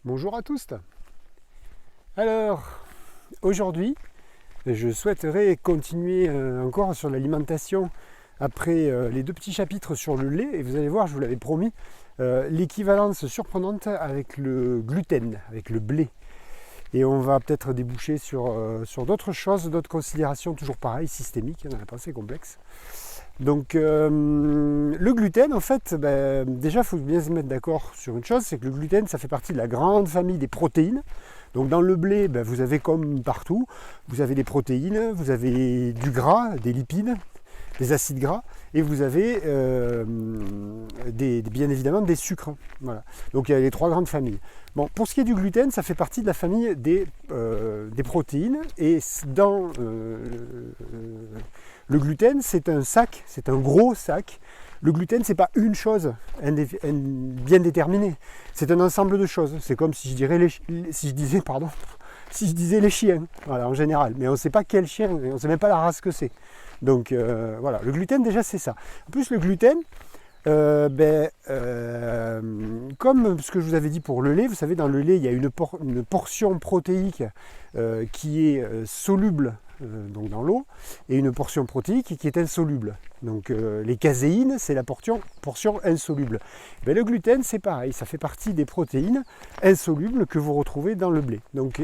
Bonjour à tous. Alors, aujourd'hui, je souhaiterais continuer encore sur l'alimentation après les deux petits chapitres sur le lait. Et vous allez voir, je vous l'avais promis, l'équivalence surprenante avec le gluten, avec le blé. Et on va peut-être déboucher sur d'autres choses, d'autres considérations, toujours pareil, systémiques, dans la pensée complexe. Donc le gluten, en fait, déjà il faut bien se mettre d'accord sur une chose, c'est que le gluten, ça fait partie de la grande famille des protéines. Donc dans le blé, vous avez comme partout, vous avez des protéines, vous avez du gras, des lipides, des acides gras, et vous avez bien évidemment des sucres. Voilà. Donc il y a les trois grandes familles. Bon, pour ce qui est du gluten, ça fait partie de la famille des protéines, et dans le gluten, c'est un sac, c'est un gros sac. Le gluten, c'est pas une chose bien déterminée, c'est un ensemble de choses. C'est comme si je disais les chiens, voilà, en général. Mais on ne sait pas quel chien, on ne sait même pas la race que c'est. Donc voilà, le gluten déjà c'est ça. En plus le gluten, comme ce que je vous avais dit pour le lait, vous savez dans le lait il y a une portion protéique qui est soluble donc dans l'eau, et une portion protéique qui est insoluble. Donc les caséines, c'est la portion insoluble. Le gluten, c'est pareil, ça fait partie des protéines insolubles que vous retrouvez dans le blé. Donc,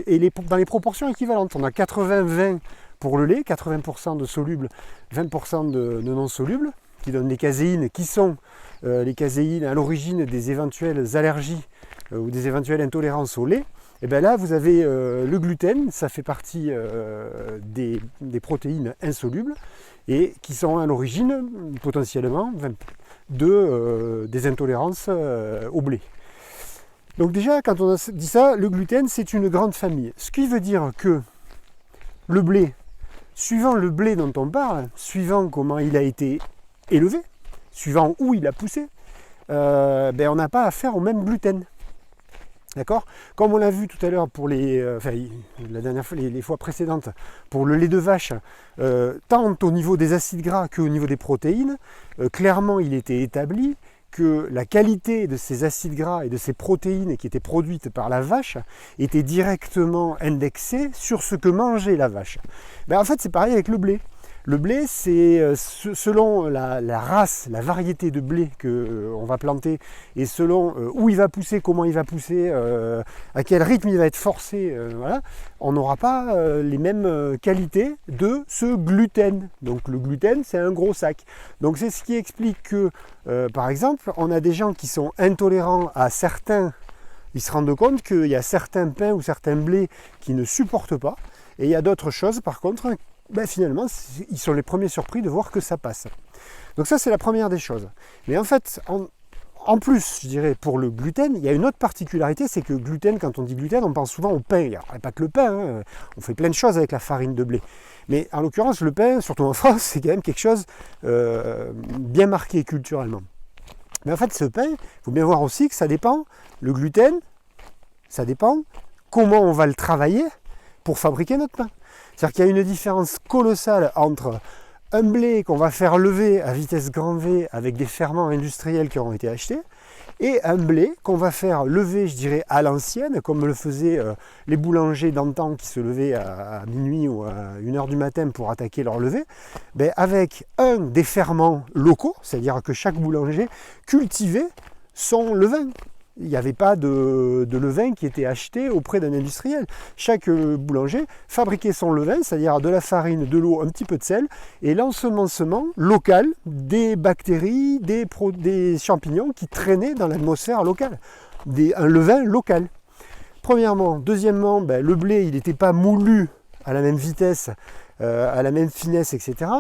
dans les proportions équivalentes, on a 80-20 pour le lait, 80% de solubles, 20% de non solubles, qui donnent les caséines, qui sont les caséines à l'origine des éventuelles allergies ou des éventuelles intolérances au lait. Et bien là, vous avez le gluten, ça fait partie des protéines insolubles et qui sont à l'origine potentiellement des intolérances au blé. Donc déjà, quand on a dit ça, le gluten, c'est une grande famille. Ce qui veut dire que le blé, suivant le blé dont on parle, suivant comment il a été élevé, suivant où il a poussé, on n'a pas affaire au même gluten. D'accord ? Comme on l'a vu tout à l'heure pour la dernière fois, les fois précédentes, pour le lait de vache, tant au niveau des acides gras qu'au niveau des protéines, clairement il était établi que la qualité de ces acides gras et de ces protéines qui étaient produites par la vache était directement indexée sur ce que mangeait la vache. En fait c'est pareil avec le blé. Le blé, c'est selon la race, la variété de blé qu'on va planter et selon où il va pousser, comment il va pousser, à quel rythme il va être forcé, voilà, on n'aura pas les mêmes qualités de ce gluten. Donc le gluten, c'est un gros sac. Donc c'est ce qui explique que, par exemple, on a des gens qui sont intolérants à certains, ils se rendent compte qu'il y a certains pains ou certains blés qui ne supportent pas, et il y a d'autres choses, par contre, finalement, ils sont les premiers surpris de voir que ça passe. Donc ça, c'est la première des choses. Mais en fait, en plus, je dirais, pour le gluten, il y a une autre particularité, c'est que gluten, quand on dit gluten, on pense souvent au pain. Il n'y a pas que le pain, hein. On fait plein de choses avec la farine de blé. Mais en l'occurrence, le pain, surtout en France, c'est quand même quelque chose bien marqué culturellement. Mais en fait, ce pain, il faut bien voir aussi que ça dépend, le gluten, ça dépend comment on va le travailler pour fabriquer notre pain. C'est-à-dire qu'il y a une différence colossale entre un blé qu'on va faire lever à vitesse grand V avec des ferments industriels qui auront été achetés et un blé qu'on va faire lever, je dirais, à l'ancienne, comme le faisaient les boulangers d'antan qui se levaient à minuit ou à 1h du matin pour attaquer leur levée, avec des ferments locaux, c'est-à-dire que chaque boulanger cultivait son levain. Il n'y avait pas de levain qui était acheté auprès d'un industriel. Chaque boulanger fabriquait son levain, c'est-à-dire de la farine, de l'eau, un petit peu de sel, et l'ensemencement local des bactéries, des champignons qui traînaient dans l'atmosphère locale. Un levain local. Premièrement. Deuxièmement, le blé, il n'était pas moulu à la même vitesse, à la même finesse, etc.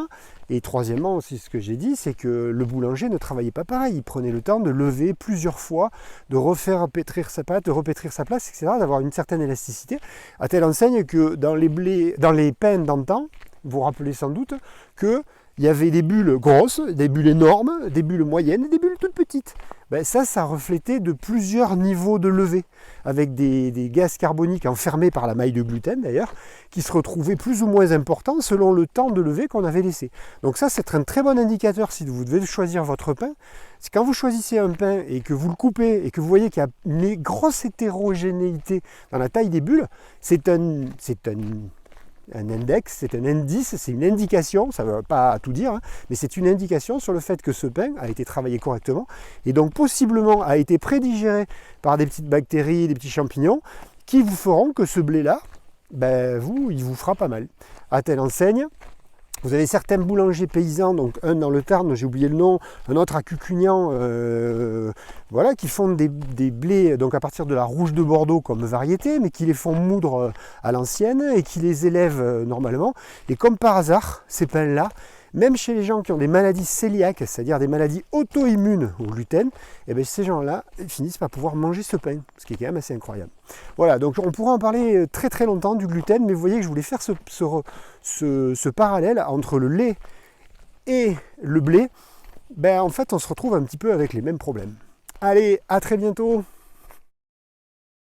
Et troisièmement, aussi ce que j'ai dit, c'est que le boulanger ne travaillait pas pareil. Il prenait le temps de lever plusieurs fois, de refaire pétrir sa pâte, de repétrir sa place, etc., d'avoir une certaine élasticité, à telle enseigne que dans les pains d'antan, vous vous rappelez sans doute, qu'il il y avait des bulles grosses, des bulles énormes, des bulles moyennes et des bulles toutes petites. Ben ça reflétait de plusieurs niveaux de levée, avec des gaz carboniques enfermés par la maille de gluten d'ailleurs, qui se retrouvaient plus ou moins importants selon le temps de levée qu'on avait laissé. Donc ça, c'est un très bon indicateur si vous devez choisir votre pain. C'est quand vous choisissez un pain et que vous le coupez et que vous voyez qu'il y a une grosse hétérogénéité dans la taille des bulles, c'est un index, c'est un indice, c'est une indication, ça ne veut pas tout dire, hein, mais c'est une indication sur le fait que ce pain a été travaillé correctement et donc possiblement a été prédigéré par des petites bactéries, des petits champignons qui vous feront que ce blé-là, ben, il vous fera pas mal. À telle enseigne, vous avez certains boulangers paysans, donc un dans le Tarn, j'ai oublié le nom, un autre à Cucugnan, voilà, qui font des blés donc à partir de la rouge de Bordeaux comme variété, mais qui les font moudre à l'ancienne et qui les élèvent normalement. Et comme par hasard, ces pains-là, même chez les gens qui ont des maladies cœliaques, c'est-à-dire des maladies auto-immunes au gluten, et bien ces gens-là finissent par pouvoir manger ce pain, ce qui est quand même assez incroyable. Voilà, donc on pourra en parler très très longtemps du gluten, mais vous voyez que je voulais faire ce parallèle entre le lait et le blé. Ben, en fait, on se retrouve un petit peu avec les mêmes problèmes. Allez, à très bientôt!